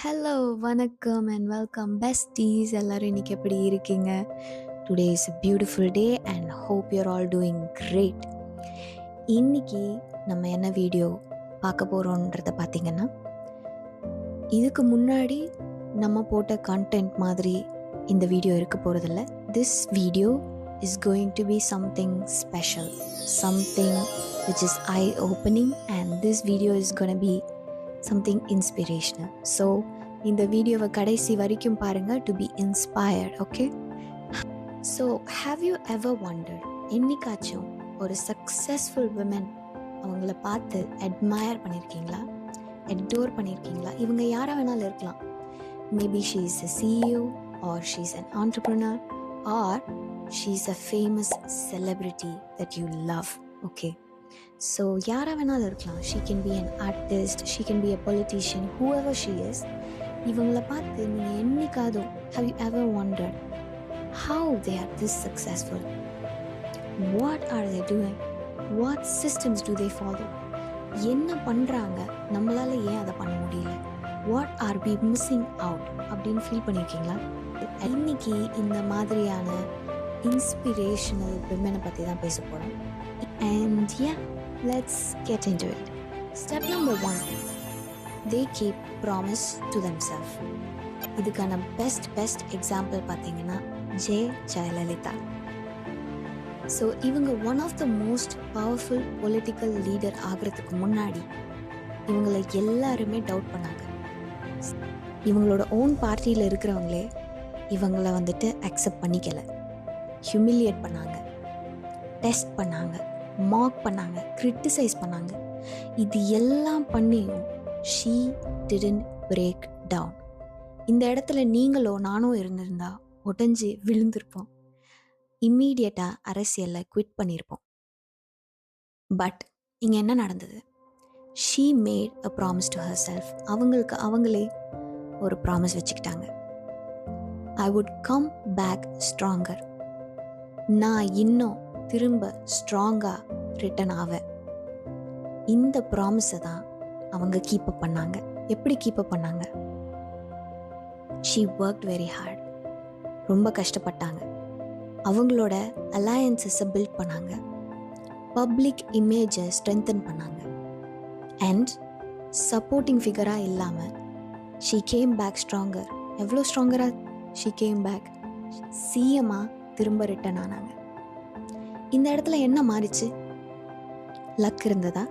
Hello வணக்கம் and welcome besties. எல்லோரும் இன்றைக்கி எப்படி இருக்கீங்க? Today is a beautiful day and hope you're all doing great. இன்றைக்கி நம்ம என்ன வீடியோ பார்க்க போகிறோன்றத பார்த்திங்கன்னா, இதுக்கு முன்னாடி நம்ம போட்ட கண்டென்ட் மாதிரி இந்த வீடியோ இருக்க போகிறதில்ல. This video is going to be something special, something which is eye opening, and this video is gonna be something inspirational. So இந்த வீடியோவை கடைசி வரைக்கும் பாருங்கள் to be inspired, okay? So have you ever wondered, என்னைக்காச்சும் ஒரு successful women அவங்கள பார்த்து admire பண்ணியிருக்கீங்களா, adore பண்ணியிருக்கீங்களா? இவங்க யாராக வேணாலும் இருக்கலாம். Maybe she is a CEO or she is an entrepreneur or she is a famous celebrity that you love, okay? So யாராக வேணாலும் இருக்கலாம். She can be an artist, she can be a politician, whoever she is. இவங்கள பார்த்து நீங்கள் என்னைக்காதும் have you ever wondered how they are this successful? What are they doing? What systems do they follow? என்ன பண்ணுறாங்க, நம்மளால் ஏன் அதை பண்ண முடியல? What are we missing out அப்படின்னு ஃபீல் பண்ணியிருக்கீங்களா? இன்னைக்கு இந்த மாதிரியான இன்ஸ்பிரேஷனல் விமனை பற்றி தான் பேச போகிறோம். And yeah, let's get into it. Step number 1, they keep promise to themselves. இதுக்கான பெஸ்ட் எக்ஸாம்பிள் பார்த்தீங்கன்னா ஜெயலலிதா. ஸோ இவங்க one of the most powerful political leader ஆகிறதுக்கு முன்னாடி இவங்களை எல்லாருமே டவுட் பண்ணாங்க. இவங்களோட ஓன் பார்ட்டியில் இருக்கிறவங்களே இவங்கள வந்துட்டு அக்செப்ட் பண்ணிக்கல, ஹியூமிலியேட் பண்ணாங்க, டெஸ்ட் பண்ணாங்க, மார்க் பண்ணாங்க, கிரிட்டிசைஸ் பண்ணாங்க. இது எல்லாம் பண்ணியும் ஷீ டிடன்ட் பிரேக் டவுன். இந்த இடத்துல நீங்களோ நானோ இருந்திருந்தா உடஞ்சி விழுந்திருப்போம், இம்மீடியட்டாக அரசியலில் குவிட் பண்ணியிருப்போம். பட் இங்கே என்ன நடந்தது? She made a promise to herself. அவங்களே ஒரு ப்ராமிஸ் வச்சுக்கிட்டாங்க. I would come back stronger. நான் இன்னும் திரும்ப ஸ்ட்ராங்காக ரிட்டன் ஆவேன். இந்த ப்ராமிஸை தான் அவங்க கீப்பப் பண்ணாங்க. எப்படி கீப்பப் பண்ணாங்க? She worked very hard. ரொம்ப கஷ்டப்பட்டாங்க. அவங்களோட அலையன்சஸை பில்ட் பண்ணாங்க, பப்ளிக் இமேஜை ஸ்ட்ரென்தன் பண்ணாங்க. அண்ட் சப்போர்ட்டிங் ஃபிகராக இல்லாமல் ஷீ கேம் பேக் ஸ்ட்ராங்கர். எவ்வளோ ஸ்ட்ராங்கராக ஷீ கேம் பேக்? சிஎம்மாக திரும்ப ரிட்டன் ஆனாங்க. இந்த இடத்துல என்ன மாறிச்சு? லக் இருந்ததா?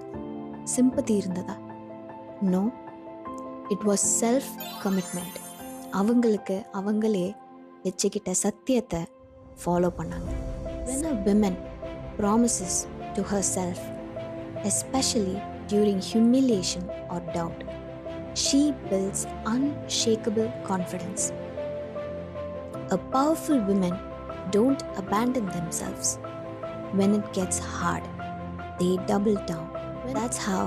சிம்பத்தி இருந்ததா? No, it was self commitment. அவங்களே வச்சுக்கிட்ட சத்தியத்தை ஃபாலோ பண்ணாங்க. when a woman promises to herself, especially during humiliation or doubt, she builds unshakable confidence. A powerful woman don't abandon themselves. When it gets hard, they double down. That's how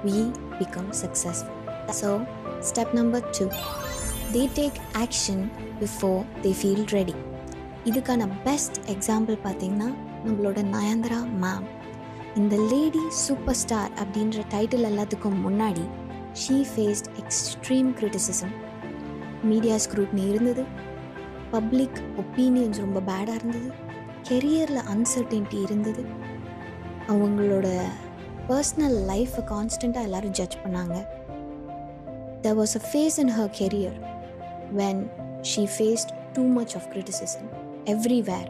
we become successful. So, step number 2, they take action before they feel ready. இதுக்கான best example பார்த்தீங்கன்னா நம்மளோட Nayanthara ma'am. இந்த lady super star அப்படின்ற title எல்லாத்துக்கும் முன்னாடி she faced extreme criticism. Media scrutiny இருந்தது, public opinions ரொம்ப பேடாக இருந்தது, கெரியரில் அன்சர்டனிட்டி இருந்தது, அவங்களோட பர்சனல் லைஃப்பை கான்ஸ்டண்ட்டாக எல்லோரும் ஜட்ஜ் பண்ணாங்க. there was a phase in her career when she faced too much of criticism everywhere.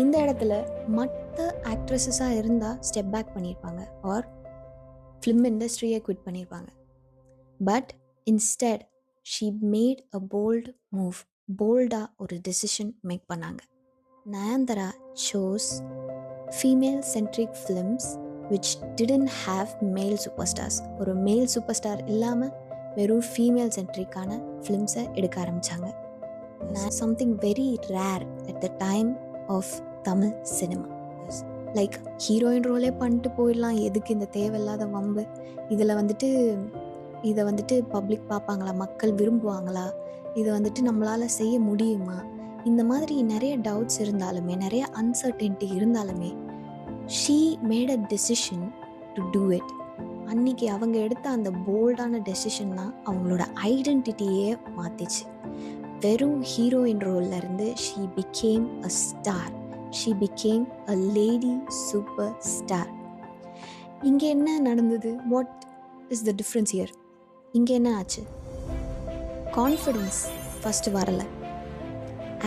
இந்த இடத்துல மற்ற ஆக்ட்ரஸஸாக இருந்தால் ஸ்டெப் பேக் பண்ணியிருப்பாங்க ஆர் ஃபிலிம் இண்டஸ்ட்ரியை குவிட் பண்ணியிருப்பாங்க. But instead she made a bolt move. போல்டாக ஒரு டெசிஷன் மேக் பண்ணாங்க. Nayanthara chose female-centric films which didn't have male superstars. ஒரு மேல் சூப்பர் இல்லாமல் வெறும் ஃபீமேல்-சென்ட்ரிக்கான ஃபிலிம்ஸை எடுக்க ஆரம்பித்தாங்க. Something very rare at the time of Tamil cinema. Like heroine ரோலே பண்ணிட்டு போயிடலாம், எதுக்கு இந்த தேவையில்லாத வம்பு? இதை வந்துட்டு பப்ளிக் பார்ப்பாங்களா, மக்கள் விரும்புவாங்களா, இதை வந்துட்டு நம்மளால் செய்ய முடியுமா? இந்த மாதிரி நிறைய டவுட்ஸ் இருந்தாலுமே, நிறைய அன்சர்டனிட்டி இருந்தாலுமே she made a decision to do it. அன்னைக்கு அவங்க எடுத்த அந்த போல்டான டெசிஷன் தான் அவங்களோட ஐடென்டிட்டியே மாற்றிச்சு. வெறும் ஹீரோயின் ரோல்ல இருந்து she became a star. She became a lady super star. இங்கே என்ன நடந்தது? What is the difference here? இங்கே என்ன ஆச்சு? கான்ஃபிடென்ஸ் ஃபஸ்ட்டு வரலை,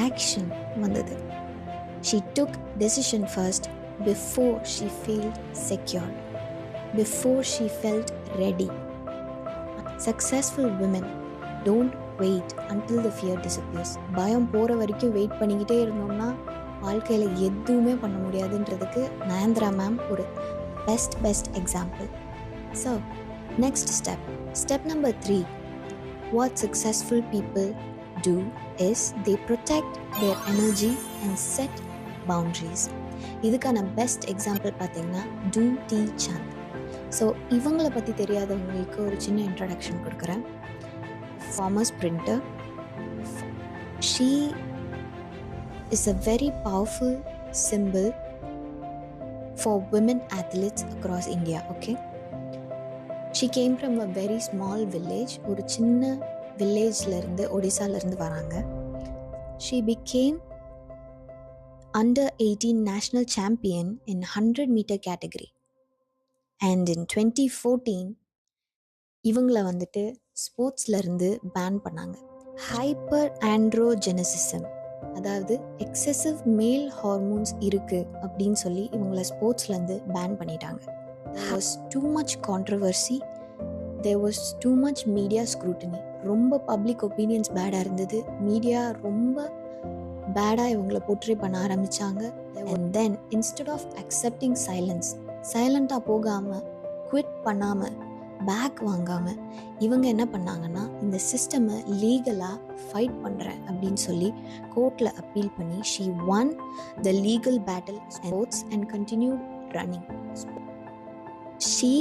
ஆக்ஷன் வந்தது. She took decision first before she felt secured, before she felt ready. Successful women don't wait until the fear disappears. பயம் போகிற வரைக்கும் வெயிட் பண்ணிக்கிட்டே இருந்தோம்னா வாழ்க்கையில் எதுவுமே பண்ண முடியாதுன்றதுக்கு நயன்தாரா மேம் ஒரு best example. So next step number 3. What successful people do is they protect their energy and set boundaries. இதுக்கான பெஸ்ட் எக்ஸாம்பிள் பார்த்தீங்கன்னா Dutee சந்த். ஸோ இவங்களை பற்றி தெரியாதவங்களுக்கு ஒரு சின்ன இன்ட்ரடக்ஷன் கொடுக்குறேன். Former sprinter. She is a very powerful symbol for women athletes across India. Okay, she came from a very small village. ஒரு சின்ன வில்லேஜ்ல இருந்து, ஒடிசால இருந்து வராங்க. She became under 18 national champion in 100-meter category, and in 2014 இவங்களை வந்துட்டு ஸ்போர்ட்ஸ்லேருந்து pan பண்ணாங்க. Hyper ஆண்ட்ரோஜெனசிசம், அதாவது எக்ஸசிவ் மேல் ஹார்மோன்ஸ் இருக்குது அப்படின்னு சொல்லி இவங்களை ஸ்போர்ட்ஸ்லேருந்து பேன் பண்ணிட்டாங்க. there was too much controversy, there was too much media scrutiny. ரொம்ப பப்ளிக் ஒப்பீனியன்ஸ் பேடாக இருந்தது. மீடியா ரொம்ப பேடாக இவங்களை போர்ட்ரே பண்ண ஆரம்பித்தாங்க. and then instead of accepting silence, சைலண்ட்டாக போகாமல், குவிட் பண்ணாமல், பேக் வாங்காமல் இவங்க என்ன பண்ணாங்கன்னா இந்த சிஸ்டமை லீகலாக ஃபைட் பண்ணுறேன் அப்படின்னு சொல்லி கோர்ட்டில் அப்பீல் பண்ணி she won the legal battle sports and continued running. She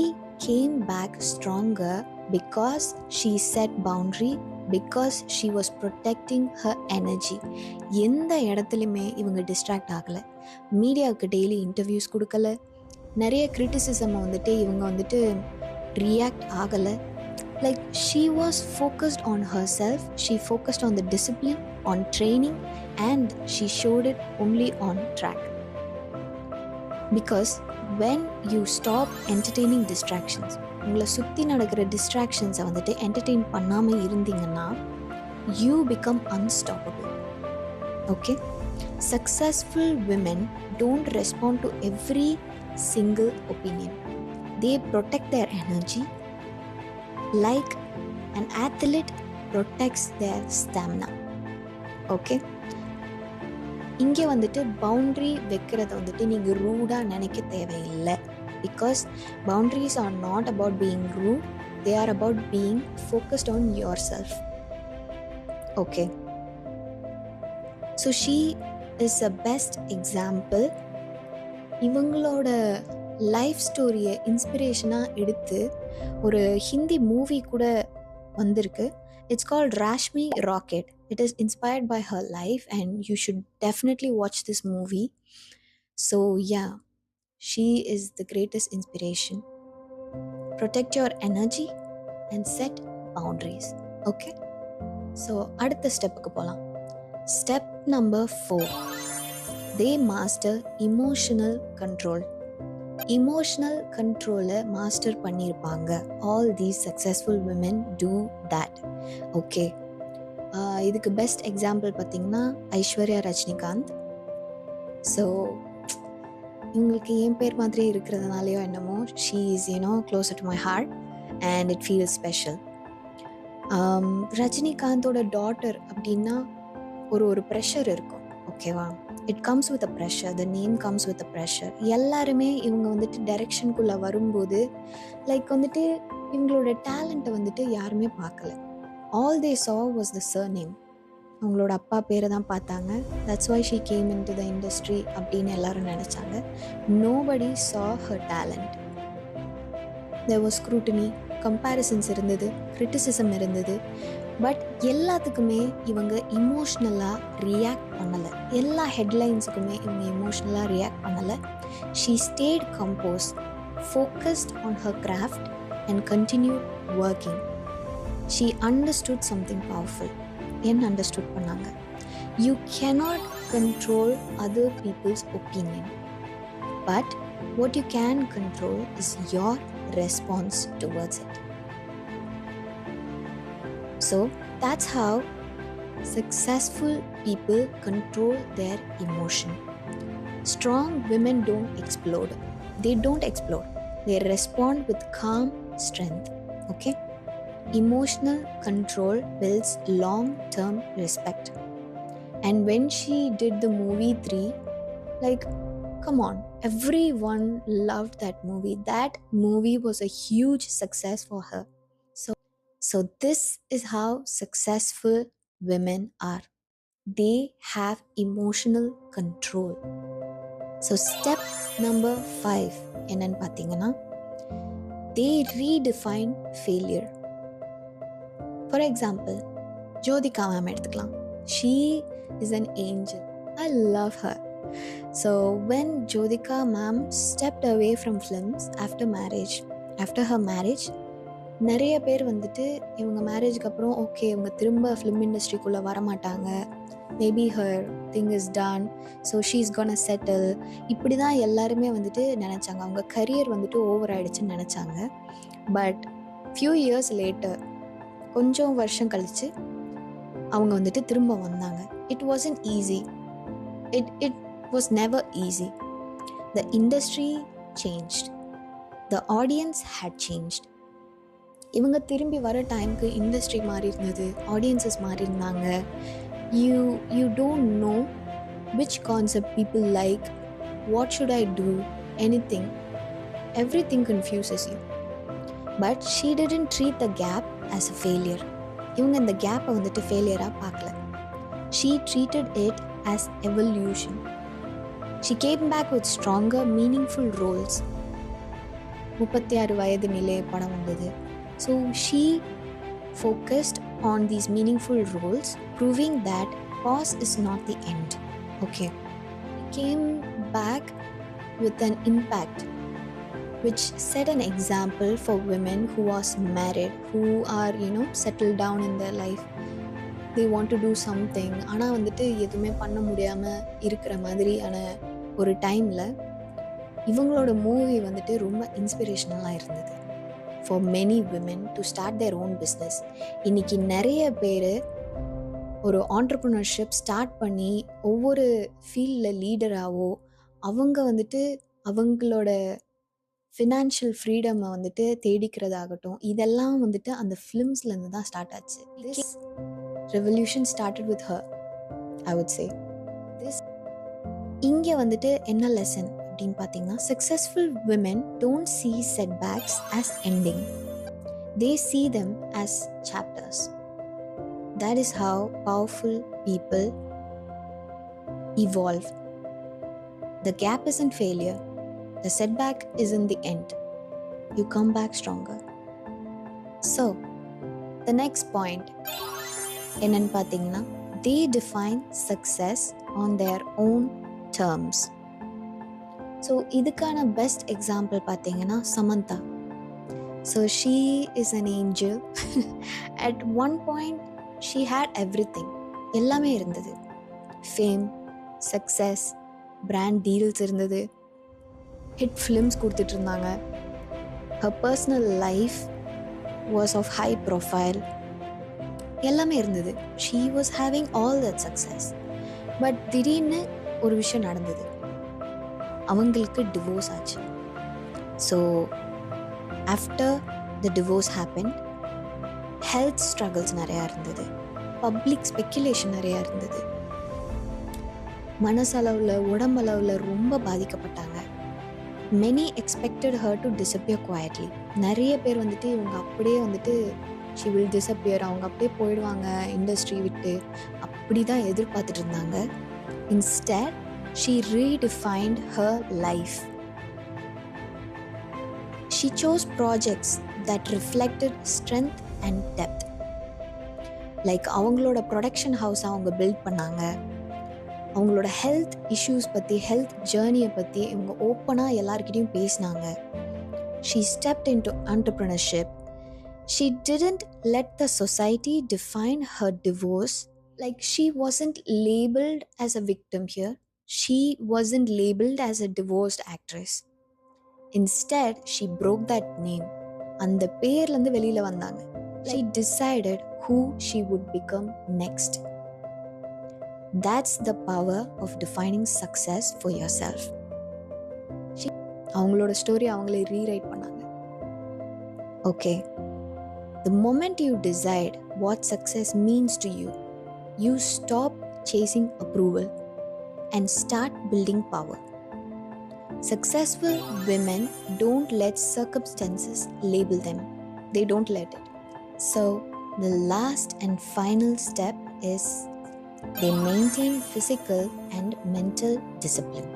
came back stronger because she set boundary, because she was protecting her energy. எந்த இடத்துலையுமே இவங்க டிஸ்ட்ராக்ட் ஆகலை. மீடியாவுக்கு டெய்லி இன்டர்வியூஸ் கொடுக்கல. நிறைய கிரிட்டிசிசம் வந்துட்டு இவங்க வந்துட்டு react ஆகலை. like she was focused on herself, she focused on the discipline, on training, and she showed it only on track. Because when you stop entertaining distractions, உங்களை சுற்றி நடக்கிற டிஸ்ட்ராக்ஷன்ஸை வந்துட்டு என்டர்டெயின் பண்ணாமல் இருந்தீங்கன்னா you become unstoppable. okay, successful women don't respond to every single opinion. They protect their energy like an athlete protects their stamina. okay, இங்கே வந்துட்டு boundary வைக்கிறத வந்துட்டு நீங்கள் ரூடாக நினைக்க தேவையில்லை. Because boundaries are not about being rude, they are about being focused on yourself. Okay, so she is a best example. இவங்களோட life ஸ்டோரியை இன்ஸ்பிரேஷனாக எடுத்து ஒரு ஹிந்தி மூவி கூட வந்திருக்கு. It's called Rashmi Rocket. It is inspired by her life and you should definitely watch this movie. So yeah, she is the greatest inspiration. Protect your energy and set boundaries. Okay, so அடுத்த ஸ்டெப்புக்கு போகலாம். Step number 4, they master emotional control. Emotional கண்ட்ரோலை master பண்ணியிருப்பாங்க. All these successful women do that. Okay, இதுக்கு best example பார்த்திங்கன்னா Aishwarya Rajinikanth. So இவங்களுக்கு என் பேர் மாதிரி இருக்கிறதுனாலையோ என்னமோ she is closer to my heart and it feels special. ரஜினிகாந்தோட டாட்டர் அப்படின்னா ஒரு ப்ரெஷர் இருக்கும். ஓகேவா, it comes with a pressure, the name comes with a pressure. எல்லாருமே இவங்க வந்துட்டு டைரெக்ஷனுக்குள்ளே வரும்போது லைக் வந்துட்டு இவங்களோட டேலண்ட்டை வந்துட்டு யாருமே பார்க்கல. All they saw was the surname. அவங்களோட அப்பா பேரை தான் பார்த்தாங்க. That's why she came into the industry அப்படின்னு எல்லாரும் நினச்சாங்க. Nobody saw her talent. there was scrutiny, comparisons இருந்தது, கிரிட்டிசிசம் இருந்தது. பட் எல்லாத்துக்குமே இவங்க இமோஷ்னலாக ரியாக்ட் பண்ணலை. எல்லா ஹெட்லைன்ஸுக்குமே இவங்க இமோஷ்னலாக ரியாக்ட் பண்ணலை. She stayed composed, focused on her craft and continued working. She understood something powerful. என்ன understood பண்ணாங்க? You cannot control other people's opinion, but what you can control is your response towards it. So that's how successful people control their emotion. Strong women don't explode. They don't explode. They respond with calm strength. Okay? Emotional control builds long-term respect. And when she did the movie 3, like, come on, everyone loved that movie. That movie was a huge success for her. So this is how successful women are. They have emotional control. So step number 5 என்னன்னு பார்த்தீங்கன்னா, they redefine failure. For example, Jyothika ma'am எடுத்துக்கலாம். She is an angel. I love her. So when Jyothika ma'am stepped away from films after her marriage, நிறைய பேர் வந்துட்டு இவங்க மேரேஜ்க்கு அப்புறம் okay இவங்க திரும்ப ஃபிலிம் இண்டஸ்ட்ரிக்குள்ளே வரமாட்டாங்க, maybe her thing is done, so she is gonna settle, இப்படி தான் எல்லாருமே வந்துட்டு நினச்சாங்க. அவங்க கரியர் வந்துட்டு ஓவர் ஆகிடுச்சுன்னு நினச்சாங்க. பட் ஃபியூ இயர்ஸ் லேட்டர், கொஞ்சம் வருஷம் கழித்து அவங்க வந்துட்டு திரும்ப வந்தாங்க. It wasn't easy. It was never easy. The industry changed, the audience had changed. இவங்க திரும்பி வர டைமுக்கு இண்டஸ்ட்ரி மாறி இருந்தது, ஆடியன்ஸஸ் மாறி இருந்தாங்க. You don't know which concept people like, what should I do, anything, everything confuses you. But she didn't treat the gap as a failure. இவங்க இந்த கேப்பை வந்துட்டு ஃபெயிலியராக பார்க்கல. She treated it as evolution. She came back with stronger meaningful roles. 36 வயது நிலை படம் வந்தது. So she focused on these meaningful roles, proving that pause is not the end. Okay. She came back with an impact which set an example for women who was married, who are, settled down in their life. They want to do something. ஆனால் வந்துட்டு எதுவுமே பண்ண முடியாமல் இருக்கிற மாதிரியான ஒரு டைமில் இவங்களோட மூவி வந்துட்டு ரொம்ப இன்ஸ்பிரேஷனலாக இருந்தது for many women to start their own business. இன்னைக்கு நிறைய பேர் ஒரு ஆண்டர்ப்ரனர்ஷிப் ஸ்டார்ட் பண்ணி ஒவ்வொரு ஃபீல்டில் லீடராகவோ அவங்க வந்துட்டு அவங்களோட ஃபினான்ஷியல் ஃப்ரீடமை வந்துட்டு தேடிக்கிறதாகட்டும், இதெல்லாம் வந்துட்டு அந்த ஃபிலிம்ஸ்லேருந்து தான் ஸ்டார்ட் ஆச்சு. This revolution started with her, I would say. இங்கே வந்துட்டு என்ன லெசன் அப்படின்னு பார்த்தீங்கன்னா, successful women don't see setbacks as ending. They see them as chapters. That is how powerful people evolve. The gap isn't failure. The setback isn't the end. You come back stronger. So, the next point என்னன்னு பார்த்தீங்கன்னா, they define success on their own terms. So இதுக்கான best example பார்த்தீங்கன்னா Samantha. So she is an angel. At one point she had everything. எல்லாமே இருந்தது. Fame, success, brand deals இருந்தது, hit films கொடுத்துட்டு இருந்தாங்க. Her personal life was of high profile, எல்லாமே இருந்தது. She was having all that success. But திடீர்னு ஒரு விஷயம் நடந்தது. அவங்களுக்கு டிவோர்ஸ் ஆச்சு. So after the divorce happen, health struggles நிறையா இருந்தது, பப்ளிக் ஸ்பெக்குலேஷன் நிறையா இருந்தது, மனசளவில் உடம்பளவில் ரொம்ப பாதிக்கப்பட்டாங்க. Many expected her to disappear quietly. நிறைய பேர் வந்துட்டு இவங்க அப்படியே வந்துட்டு ஷி வில் டிஸப்பியர், அவங்க அப்படியே போயிடுவாங்க இண்டஸ்ட்ரி விட்டு, அப்படி தான் எதிர்பார்த்துட்டு இருந்தாங்க. Instead she redefined her life. She chose projects that reflected strength and depth. Like அவங்களோட ப்ரொடக்ஷன் ஹவுஸ் அவங்க பில்ட் பண்ணாங்க. அவங்களோட ஹெல்த் இஷ்யூஸ் பற்றி, ஹெல்த் ஜேர்னியை பற்றி இவங்க ஓப்பனாக எல்லாருக்கிட்டையும் பேசினாங்க. She stepped into entrepreneurship. She didn't let the society define her divorce. Like, she wasn't labeled as a victim here. She wasn't labeled as a divorced actress. Instead, she broke that name. அந்த பேர்லேருந்து வெளியில வந்தாங்க. She decided who she would become next. That's the power of defining success for yourself. அவங்களோட story அவங்களே rewrite பண்ணாங்க. Okay. The moment you decide what success means to you, you stop chasing approval and start building power. Successful women don't let circumstances label them. They don't let it. So, the last and final step is they maintain physical and mental discipline.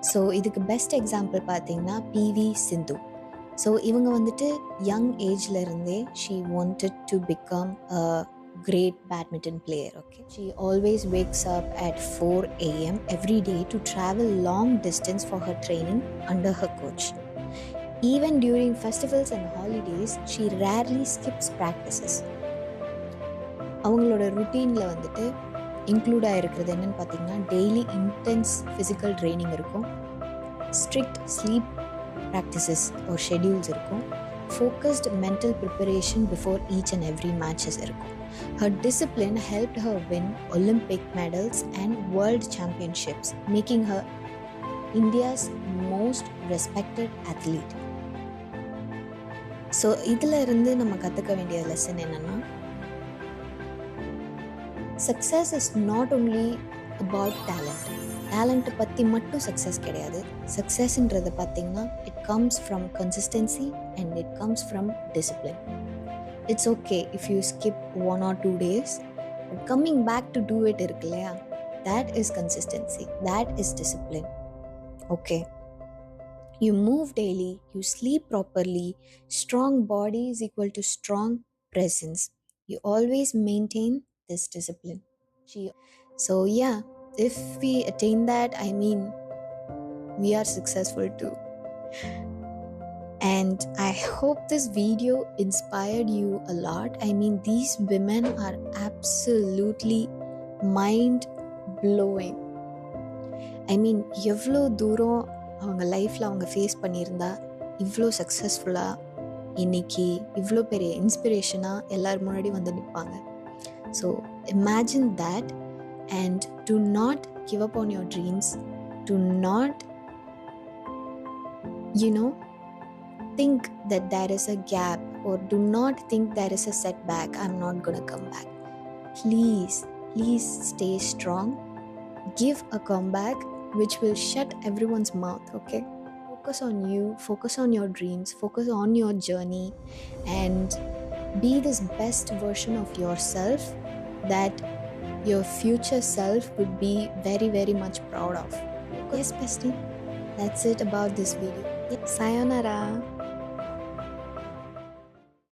So, இதுக்கு best example பார்த்தீங்கன்னா PV Sindhu. So இவங்க வந்துட்டு young ஏஜ்ல இருந்தே she wanted to become a great badminton player. Okay, she always wakes up at 4 a.m. every day to travel long distance for her training under her coach. Even during festivals and holidays, she rarely skips practices. அவங்களோட ருட்டீனில் வந்துட்டு include ஆகிருக்கிறது என்னென்னு பார்த்தீங்கன்னா daily intense physical training இருக்கும், strict sleep practices or schedules இருக்கும், focused mental preparation before each and every matches இருக்கும். Her discipline helped her win Olympic medals and world championships, making her India's most respected athlete. So இதில் இருந்து நம்ம கற்றுக்க வேண்டிய lesson என்னன்னா, success is not only about talent. டேலண்ட்டை பற்றி மட்டும் success கிடையாது. சக்ஸஸ்ன்றது பார்த்திங்கன்னா it comes from consistency and it comes from discipline. It's okay if you skip 1 or 2 days, but coming back to do it இருக்கு இல்லையா, that is consistency, that is discipline. Okay, you move daily, you sleep properly, strong body is equal to strong presence. You always maintain this discipline. So yeah, if we attain that, I mean, we are successful too. And I hope this video inspired you a lot. I mean, these women are absolutely mind blowing. I mean, எவ்வளோ தூரம் அவங்க லைஃப்பில் அவங்க face பண்ணியிருந்தா இவ்வளோ சக்ஸஸ்ஃபுல்லாக இன்னைக்கு இவ்வளோ பெரிய இன்ஸ்பிரேஷனாக எல்லார் முன்னாடி வந்து நிற்பாங்க. So imagine that. And do not give up on your dreams. Do not, think that there is a gap, or do not think there is a setback. I'm not going to come back. Please stay strong. Give a comeback which will shut everyone's mouth, okay? Focus on you, focus on your dreams, focus on your journey, and be this best version of yourself that your future self would be very, very much proud of. Yes, bestie. That's it about this video. Sayonara.